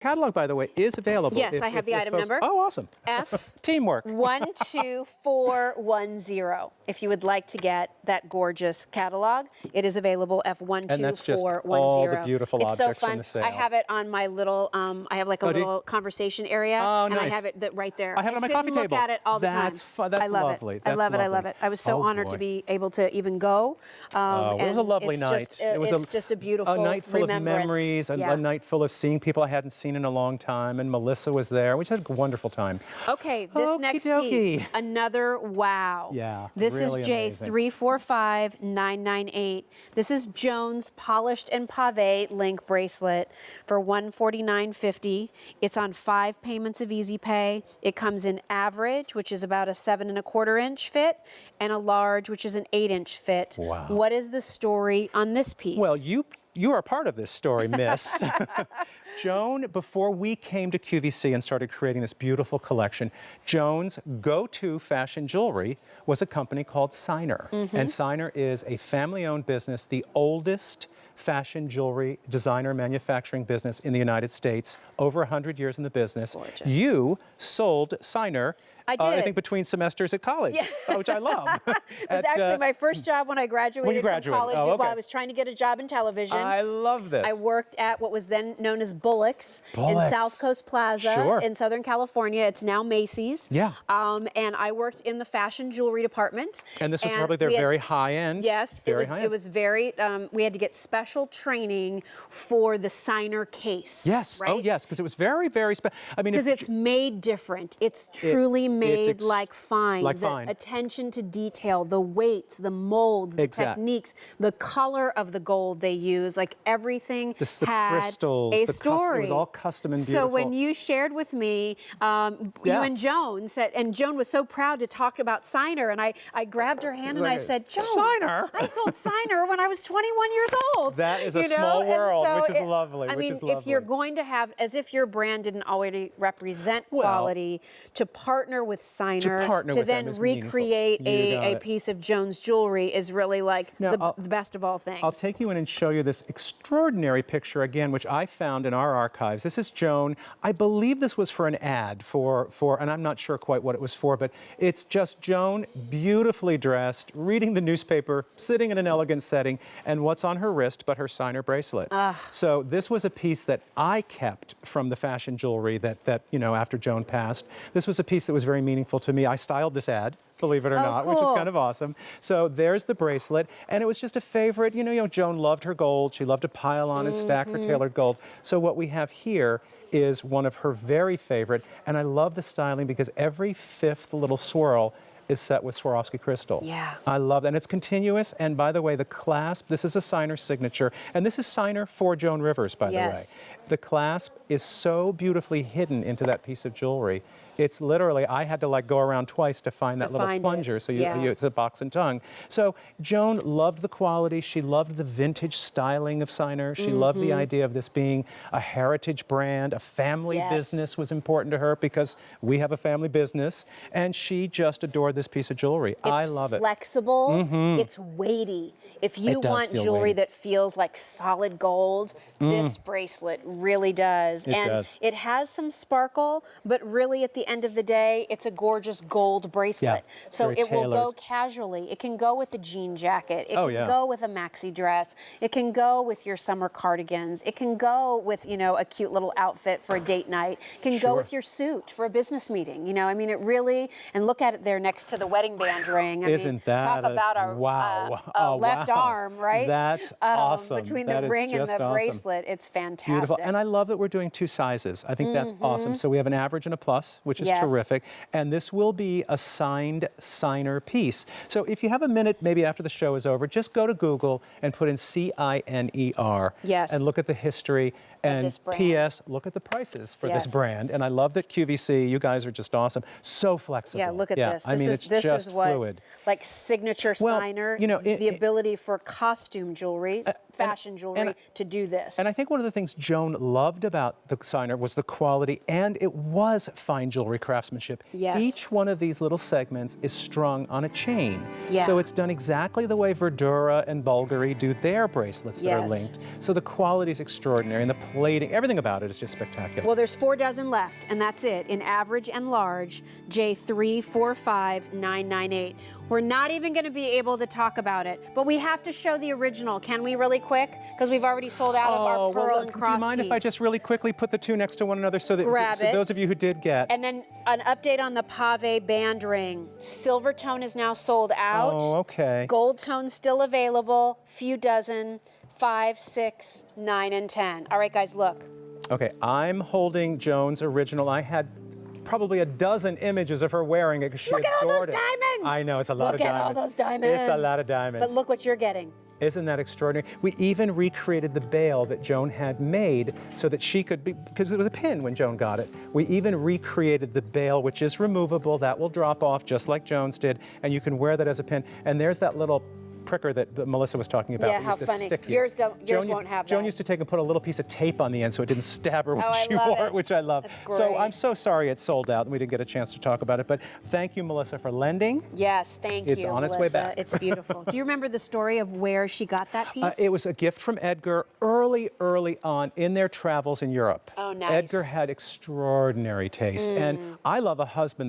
Catalog, by the way, is available. Yes, I have the item number. Oh, awesome. F Teamwork. 12410. If you would like to get that gorgeous catalog, it is available. F12410. And that's just all the beautiful it's objects so fun. in the sale. I have it on my little. I have like a little conversation area, and nice. I have it right there. I have it on my coffee table. Look at it all the time. That's fun. That's lovely. I love it. I love it. I was so honored to be able to even go. It was a lovely night. It's just a beautiful night full of remembrance. memories, a night full of seeing people I hadn't seen in a long time, and Melissa was there. We just had a wonderful time. Okay, this next piece, another wow. Yeah, this really is J345998. This is Joan's polished and pave link bracelet for $149.50. It's on 5 payments of Easy Pay. It comes in average, which is about a 7 1/4 inch fit, and a large, which is an 8 inch fit. Wow. What is the story on this piece? Well, you are a part of this story, miss. Joan, before we came to QVC and started creating this beautiful collection, Joan's go-to fashion jewelry was a company called Signer. And Signer is a family-owned business, the oldest fashion jewelry designer manufacturing business in the United States, over 100 years in the business. Gorgeous. You sold Signer, I did. I think between semesters at college, which I love. It was actually my first job when I graduated from college. While I was trying to get a job in television. I love this. I worked at what was then known as Bullock's in South Coast Plaza in Southern California. It's now Macy's. Yeah. And I worked in the fashion jewelry department. And this was probably their very high end. Yes, it was very, we had to get special training for the Signer case. Yes. Right? Oh, yes, because it was very, very special. I mean, because it's made different. It's truly made like fine. The attention to detail, the weights, the molds, the techniques, the color of the gold they use, like everything the had crystals, a story. It was all custom and beautiful. So when you shared with me, you and Joan said, and Joan was so proud to talk about Signer, and I grabbed her hand and I said, Joan, Signer? I sold Signer when I was 21 years old. That is a small world, which is lovely. I mean, if you're going to have, as if your brand didn't already represent quality, to partner with Signer, to then recreate a piece of Joan's jewelry is really like the best of all things. I'll take you in and show you this extraordinary picture again, which I found in our archives. This is Joan. I believe this was for an ad and I'm not sure quite what it was for, but it's just Joan, beautifully dressed, reading the newspaper, sitting in an elegant setting, and what's on her wrist but her Signer bracelet. So this was a piece that I kept from the fashion jewelry that after Joan passed. This was a piece that was very meaningful to me. I styled this ad, believe it or not, which is kind of awesome. So there's the bracelet, and it was just a favorite. Joan loved her gold. She loved to pile on and stack her tailored gold. So what we have here is one of her very favorite, and I love the styling because every 5th little swirl is set with Swarovski crystal. Yeah. I love that. And it's continuous. And by the way, the clasp, this is a Signer signature. And this is Signer for Joan Rivers, by the way. The clasp is so beautifully hidden into that piece of jewelry. It's literally, I had to go around twice to find that little plunger. So it's a box and tongue. So Joan loved the quality. She loved the vintage styling of Signer. She loved the idea of this being a heritage brand. A family business was important to her because we have a family business. And she just adored this piece of jewelry. I love it. It's flexible. It's weighty. If you want jewelry that feels like solid gold, this bracelet really does. It has some sparkle, but really at the end of the day, it's a gorgeous gold bracelet. So it will go casually. It can go with a jean jacket. It can go with a maxi dress. It can go with your summer cardigans. It can go with, a cute little outfit for a date night. It can go with your suit for a business meeting. I mean, it really, and look at it there next to the wedding band ring. Isn't that talk about a left arm, right? That's awesome. Between the ring and the bracelet, it's fantastic. Beautiful. And I love that we're doing 2 sizes. I think that's awesome. So we have an average and a plus, which is terrific. And this will be a signed Signer piece. So if you have a minute, maybe after the show is over, just go to Google and put in Signer. And look at the history. And P.S., look at the prices for this brand. And I love that QVC, you guys are just awesome. So flexible. Yeah, look at this. I mean, it's just fluid. Like signature Signer, the ability for costume jewelry, fashion jewelry to do this. And I think one of the things Joan loved about the Signer was the quality, and it was fine jewelry craftsmanship. Each one of these little segments is strung on a chain. So it's done exactly the way Verdura and Bulgari do their bracelets that are linked. So the quality is extraordinary, and the plating, everything about it is just spectacular. Well, there's 4 dozen left, and that's it, in average and large, J345998. We're not even going to be able to talk about it, but we have to show the original. Can we really quick? Because we've already sold out of our pearl and cross do you mind if I just really quickly put the two next to one another so that those of you who did get. And then an update on the Pave band ring. Silver tone is now sold out. Oh, okay. Gold tone still available, few dozen, 5, 6, 9, and 10. All right, guys, look. Okay, I'm holding Joan's original. I had probably a dozen images of her wearing it because she adored it. Look at all those diamonds! I know, it's a lot of diamonds. Look at all those diamonds. It's a lot of diamonds. But look what you're getting. Isn't that extraordinary? We even recreated the bail that Joan had made so that she could be, because it was a pin when Joan got it. We even recreated the bail, which is removable. That will drop off just like Joan's did, and you can wear that as a pin. And there's that little pricker that Melissa was talking about. Yeah, how funny. Yours won't have that. Joan used to take and put a little piece of tape on the end so it didn't stab her when she wore it, which I love. That's great. So I'm so sorry it's sold out and we didn't get a chance to talk about it, but thank you, Melissa, for lending. Yes, thank you, It's on its way back. It's beautiful. Do you remember the story of where she got that piece? It was a gift from Edgar early on in their travels in Europe. Oh, nice. Edgar had extraordinary taste, and I love a husband that